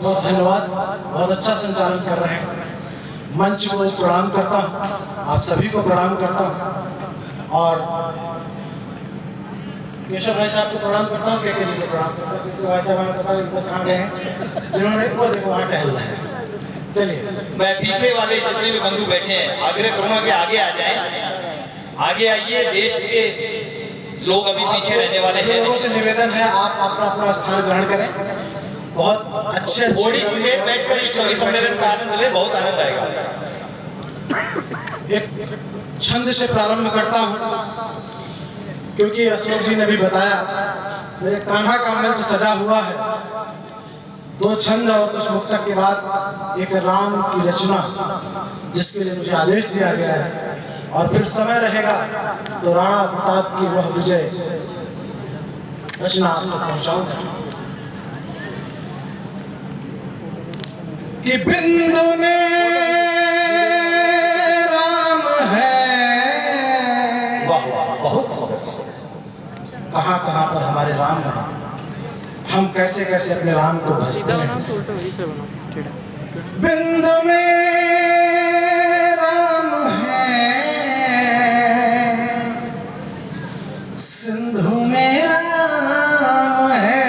बहुत धन्यवाद, बहुत अच्छा संचालन कर रहे हैं। मंच को प्रणाम करता हूँ, आप सभी को प्रणाम करता हूँ और केशव भाई साहब को प्रणाम करता हूँ, केके जी को प्रणाम करता हूँ, क्योंकि भाई साहब पता नहीं इधर कहाँ गए हैं, जिन्होंने वो देखो वहाँ टहल रहे हैं। चलिए, मैं पीछे वाले जितने भी बंधु बैठे हैं आग्रह करूंगा कि आगे आ जाएं, आगे आइए। देश के लोग अभी पीछे रहने वाले हैं। लोगों से निवेदन है आप अपना अपना स्थान ग्रहण करें। बहुत अच्छे थोड़ी सी देर बैठकर इस कवि सम्मेलन का आनंद ले, बहुत आनंद आएगा। एक छंद से प्रारंभ करता हूँ, क्योंकि अशोक जी ने भी बताया मेरे कान्हा का मंच सजा हुआ है। 2 छंद और कुछ मुक्तक के बाद एक राम की रचना, जिसके लिए मुझे आदेश दिया गया है, और फिर समय रहेगा तो राणा प्रताप की वह विजय रचना आप तक पहुंचाऊंगा। कि बिंदु में राम है, बहुत कहाँ कहाँ पर हमारे राम हैं, हम कैसे कैसे अपने राम को भजते हैं। बिंदु में राम है, सिंधु में राम है,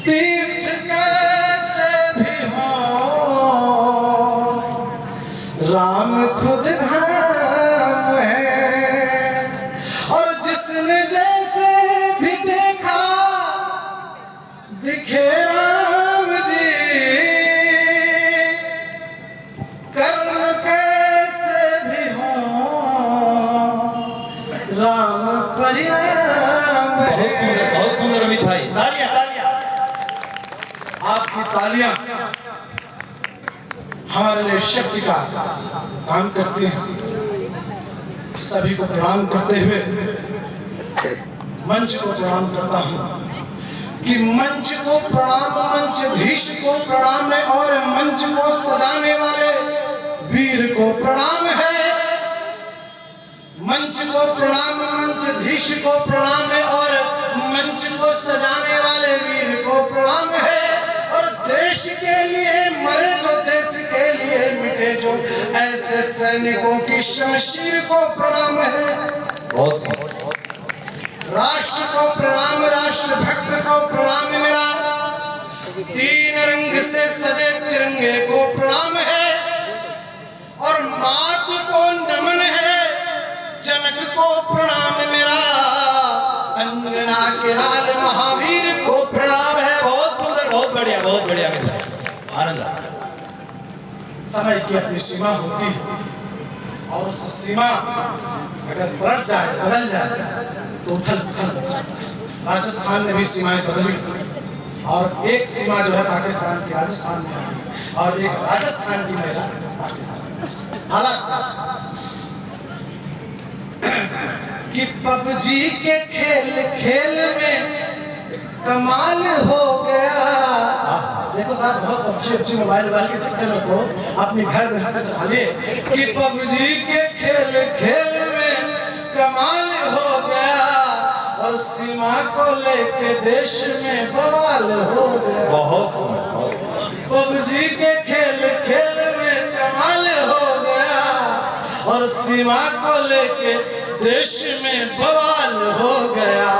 तीर्थ कैसे भी हो राम खुद धाम है। और जिसने जैसे भी देखा दिखे राम जी, कर्म कैसे भी हो राम परिणाम है। बहुत सुंदर अमित भाई, तालियां तालियां। आपकी तालियां हमारे लिए शक्ति का काम करती हैं। सभी को प्रणाम करते हुए मंच को प्रणाम करता हूं कि मंच को प्रणाम, मंचधीश को प्रणाम है, और मंच को सजाने वाले वीर को प्रणाम है। मंच को प्रणाम, मंचधीश को प्रणाम है, और मंच को सजाने वाले वीर को प्रणाम है। और देश के लिए मरे जो, देश के लिए मिटे जो, ऐसे सैनिकों की शमशीर को प्रणाम है। राष्ट्र को प्रणाम, राष्ट्र भक्त को प्रणाम मेरा, 3 रंग से सजे तिरंगे को प्रणाम है। और मात को नमन है, जनक को प्रणाम मेरा, अंजना के लाल महावीर को प्रणाम है। बहुत सुंदर, बहुत बढ़िया, बहुत बढ़िया मित्र, आनंद आ। समय की अपनी सीमा होती है, और उस सीमा अगर पलट जाए, बदल जाए तो उथल पुथल हो जाता है। राजस्थान ने भी सीमाएं बदली, और एक सीमा जो है पाकिस्तान की राजस्थान में आ गई, और एक राजस्थान की महिला पाकिस्तान में। हालांकि कि पबजी के खेल में कमाल हो गया। देखो साहब, बहुत पबजी मोबाइल के चक्कर में तो अपनी घर गृहस्थी संभालिए। कि पबजी के खेल में कमाल हो गया, और सीमा को लेके देश में बवाल हो गया। बहुत पबजी के खेल में कमाल हो गया, और सीमा को लेके देश में बवाल हो गया।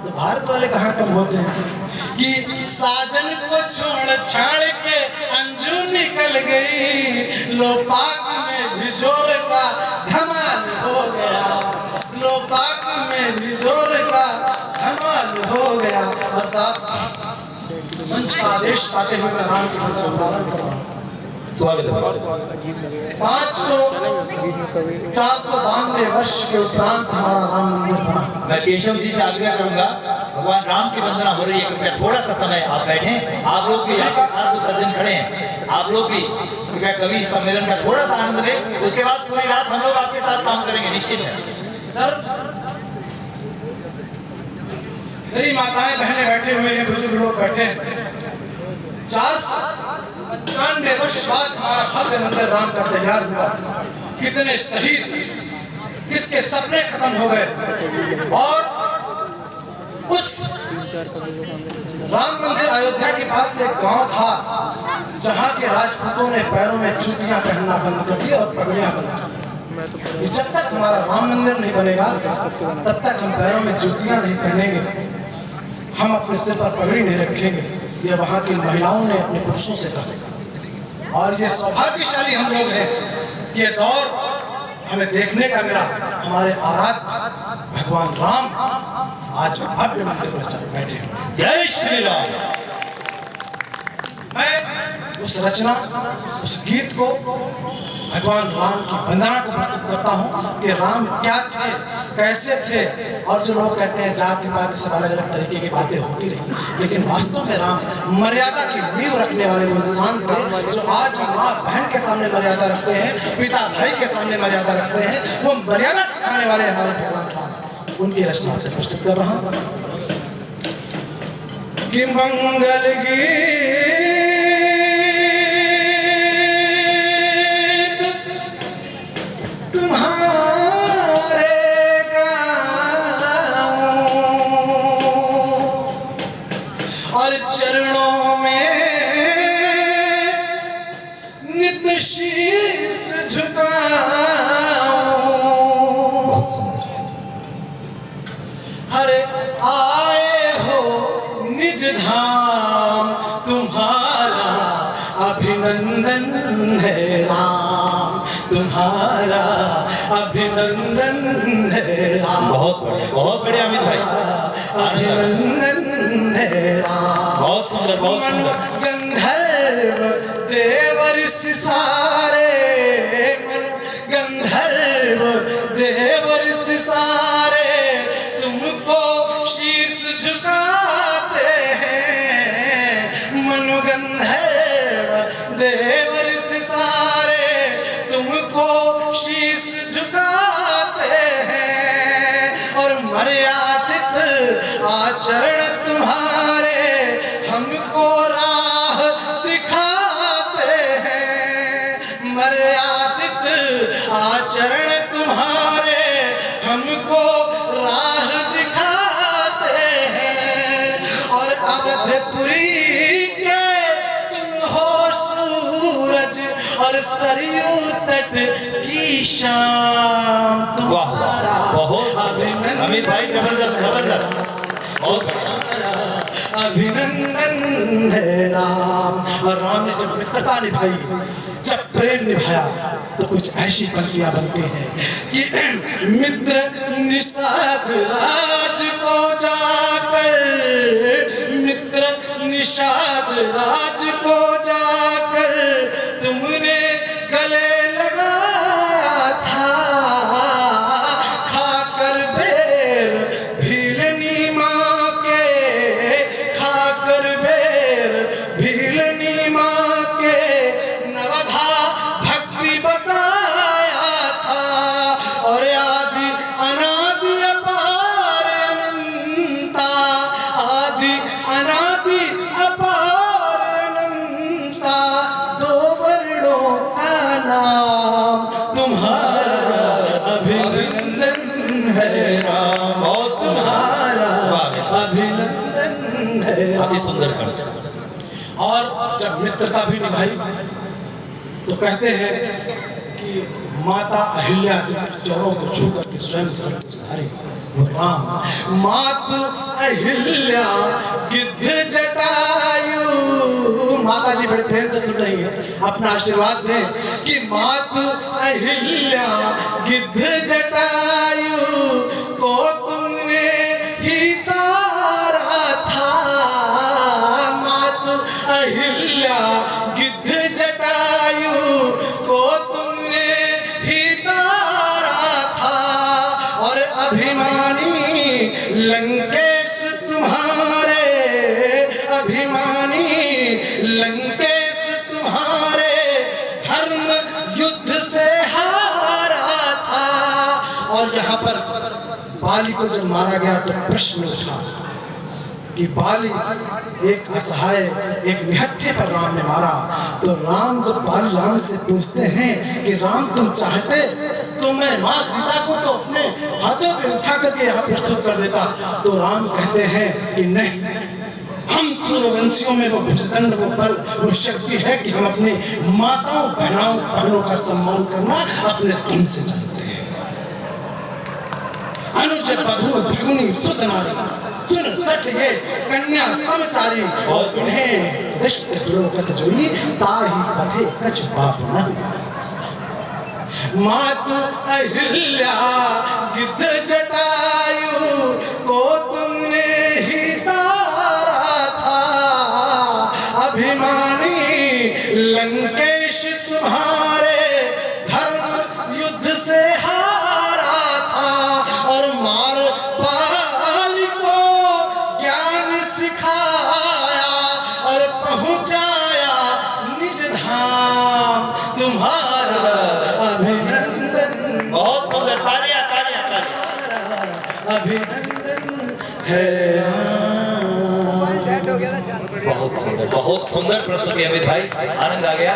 तो भारत वाले कहाँ कम होते हैं कि साजन को छोड़ छाड़ के अंजू निकल गई, लोपाक में भी जोर का धमाल हो गया, लोपाक में भी जोर का धमाल हो गया। और साथ मंच का आदेश पाते हुए मैं राम की प्रारंभ कर रहा हूँ। स्वागत है। 492 वर्ष के उपरांत हमारा राम मंदिर बना। मैं केशव जी से आग्रह करूंगा, भगवान राम की वंदना हो रही है, कृपया थोड़ा सा समय आप बैठें। आप लोग भी, आपके साथ जो सज्जन खड़े हैं, आप लोग भी कृपया कवि सम्मेलन का थोड़ा सा आनंद लें। उसके बाद पूरी रात हम लोग आपके साथ काम करेंगे, निश्चित है। सर, मेरी माताएं बहनें बैठे हुए हैं, बुजुर्ग लोग बैठे हैं। 495 वर्ष बाद हमारा भव्य मंदिर राम का तैयार हुआ। कितने शहीद, किसके सपने खत्म हो गए, और उस राम मंदिर अयोध्या के पास एक गांव था जहां के राजपूतों ने पैरों में जूतियां पहनना बंद कर दिया और पगड़ियां बंद कर दी कि जब तक हमारा राम मंदिर नहीं बनेगा तब तक हम पैरों में जूतियां नहीं पहनेंगे, हम अपने सिर पर पगड़ी नहीं रखेंगे। ये वहां की महिलाओं ने अपने पुरुषों से कहा और ये सौभाग्यशाली हम लोग हैं कि ये दौर हमें देखने का मिला। हमारे आराध्य भगवान राम आज भव्य मंदिर में सब बैठे हैं। जय श्री राम। मैं उस रचना, उस गीत को, भगवान राम की वंदना को प्रस्तुत करता हूँ कि राम क्या थे, कैसे थे। और जो लोग कहते हैं जाति पाति सब अलग अलग तरीके की बातें होती रही, लेकिन वास्तव में राम मर्यादा की नींव रखने वाले वो इंसान थे जो आज हम माँ बहन के सामने मर्यादा रखते हैं, पिता भाई के सामने मर्यादा रखते हैं। वो मर्यादा सिखाने वाले हमारे भगवान राम, उनकी रचना से प्रस्तुत कर रहा हूँ कि मंगल गीत तुम्हारे गाऊं और चरणों में नित शीश झुकाऊं। हरे आए हो निज धाम तुम्हारा अभिनंदन है राम, तुम्हारा अभिनंदन है राम। बहुत बढ़िया अमित भाई, अभिनंदन है राम। बहुत सुंदर, बहुत सुंदर। गंधर्व देवर्ष सारे, मन गंधर्व देवर्ष सारे तुमको शीश झुकाते हैं। मनु गंधर्व देवर्ष सारे तुमको शीश झुकाते हैं और मर्यादित आचरण तुम्हारे हमको राह दिखाते हैं। मर्यादित आचरण तुम्हारे हमको राह दिखाते हैं और अवधपुरी के तुम हो सूरज और सरयू तट की शाम तुम्हारा। बहुत अमित भाई, जबरदस्त जबरदस्त, बहुत बढ़िया। अभिनंदन है राम। और राम ने जब मित्रता निभाई, जब प्रेम निभाया, तो कुछ ऐसी पंक्तियां बनती हैं कि मित्र निषाद राज को जाकर, मित्र निषाद राज को जाकर तुमने गले लगाया था। खाकर बेर भीलनी माँ के, खाकर बेर भीलनी माँ के नवधा भक्ति बताया था और आदि अनादि अपार अनंता, आदि अनादि अपार अनंता, दो वर्णों का नाम तुम्हारा अभिनंदन है राम। बहुत तुम्हारा सुंदर, अभिनंदन है राम। अति सुंदर कंठ। और जब मित्रता भी निभाई तो कहते हैं कि माता अहिल्या जब चरणों को छू करके स्वयं सर्वधारी वो राम। मातु अहिल्या गिद्ध जटायु, माता जी बड़े प्रेम से सुन रही है, अपना आशीर्वाद दें कि मातु अहिल्या गिद्ध जटायु को तुमने ही तारा था। मातु अहिल्या गिद्ध जटायु को तुमने ही तारा था और अभिमानी लंकेश तुम्हारे, अभिमानी लंकेश तुम्हारे धर्म युद्ध से हारा था। और यहाँ पर बाली को जब मारा गया तो प्रश्न उठा कि बाली एक असहाय, एक निहत्थे पर राम ने मारा। तो राम जब बाली राम से पूछते हैं कि राम तुम चाहते तो मैं माँ सीता को तो अपने हाथों पे उठा करके यहाँ प्रस्तुत कर देता। तो राम कहते हैं कि नहीं, हम सूर्यवंशियों में वो भुजदंड, वो बल, वो शक्ति है कि हम अपनी माताओं बहनों का सम्मान करना अपने धन से जानते हैं। अनुज बधू भगुनी सुत नारी, सुन सठ ये कन्या समचारी, और उन्हें दृष्ट द्रोकत जोई, ताहि पथे कछ पाप न। मातु अहिल्या गिद्ध जटायु को तुमने ही तारा था, अभिमानी लंकेश तुम्हारे धर्म युद्ध से हारा था, और मार पाल को ज्ञान सिखाया और पहुंचाया निज धाम, तुम्हारा अभिनंदन। बहुत सुंदर, तालियां तालियां तालियां। अभिनंदन है। बहुत सुंदर प्रस्तुति अमित भाई, आनंद आ गया।